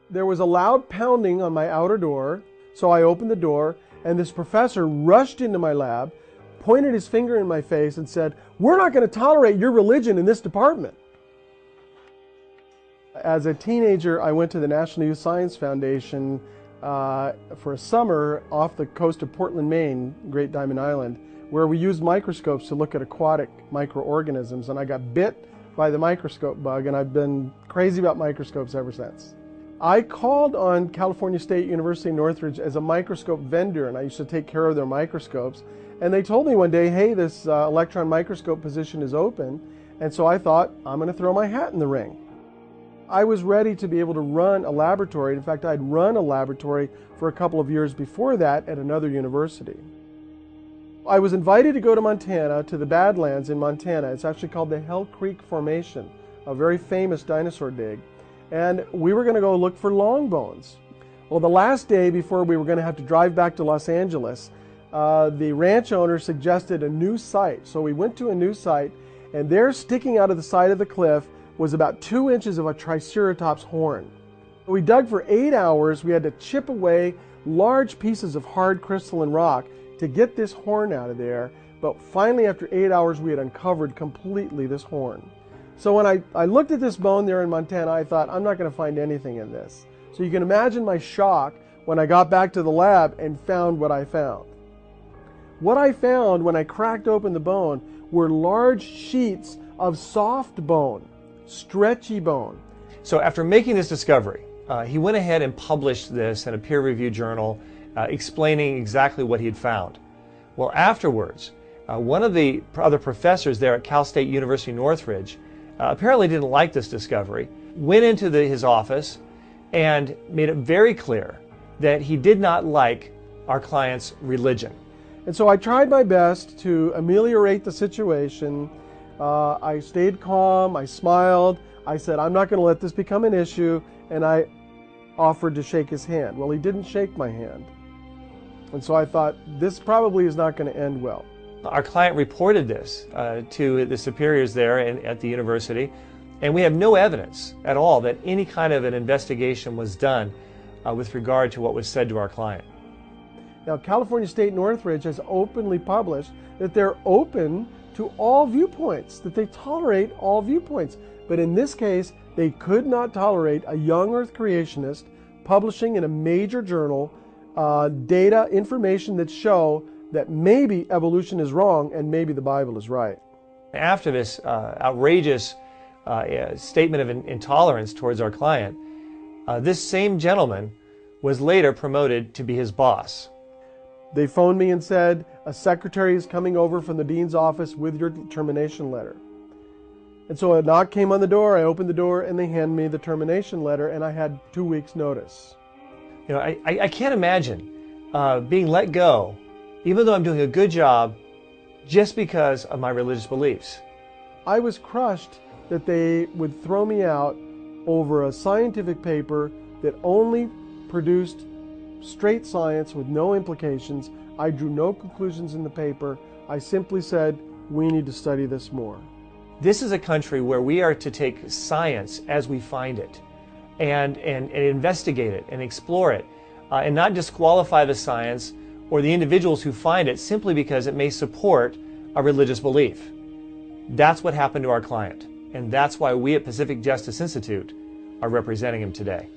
There was a loud pounding on my outer door, so I opened the door, and this professor rushed into my lab, pointed his finger in my face, and said, "We're not going to tolerate your religion in this department." As a teenager, I went to the National Youth Science Foundation for a summer off the coast of Portland, Maine, Great Diamond Island, where we used microscopes to look at aquatic microorganisms, and I got bit by the microscope bug, and I've been crazy about microscopes ever since. I called on California State University Northridge as a microscope vendor, and I used to take care of their microscopes. And they told me one day, hey, this electron microscope position is open. And so I thought, I'm going to throw my hat in the ring. I was ready to be able to run a laboratory. In fact, I'd run a laboratory for a couple of years before that at another university. I was invited to go to Montana, to the Badlands in Montana. It's actually called the Hell Creek Formation, a very famous dinosaur dig. And we were going to go look for long bones. Well, the last day before we were going to have to drive back to Los Angeles, the ranch owner suggested a new site. So we went to a new site, and there, sticking out of the side of the cliff, was about 2 inches of a Triceratop's horn. We dug for 8 hours. We had to chip away large pieces of hard crystalline rock to get this horn out of there. But finally, after 8 hours, we had uncovered completely this horn. So when I looked at this bone there in Montana, I thought, I'm not going to find anything in this. So you can imagine my shock when I got back to the lab and found what I found. What I found when I cracked open the bone were large sheets of soft bone, stretchy bone. So after making this discovery, he went ahead and published this in a peer-reviewed journal explaining exactly what he had found. Well, afterwards, one of the other professors there at Cal State University Northridge apparently didn't like this discovery, went into his office and made it very clear that he did not like our client's religion. And so I tried my best to ameliorate the situation. I stayed calm, I smiled, I said, I'm not going to let this become an issue, and I offered to shake his hand. Well, he didn't shake my hand. And so I thought, this probably is not going to end well. Our client reported this to the superiors there at the university, and we have no evidence at all that any kind of an investigation was done with regard to what was said to our client. Now, California State Northridge has openly published that they're open to all viewpoints, that they tolerate all viewpoints. But in this case, they could not tolerate a young Earth creationist publishing in a major journal data, information that show that maybe evolution is wrong and maybe the Bible is right. After this outrageous statement of intolerance towards our client, this same gentleman was later promoted to be his boss. They phoned me and said, a secretary is coming over from the dean's office with your termination letter. And so a knock came on the door, I opened the door, and they handed me the termination letter, and I had 2 weeks' notice. You know, I can't imagine being let go, even though I'm doing a good job, just because of my religious beliefs. I was crushed that they would throw me out over a scientific paper that only produced straight science with no implications. I drew no conclusions in the paper. I simply said, we need to study this more. This is a country where we are to take science as we find it and investigate it and explore it and not disqualify the science or the individuals who find it simply because it may support a religious belief. That's what happened to our client, and that's why we at Pacific Justice Institute are representing him today.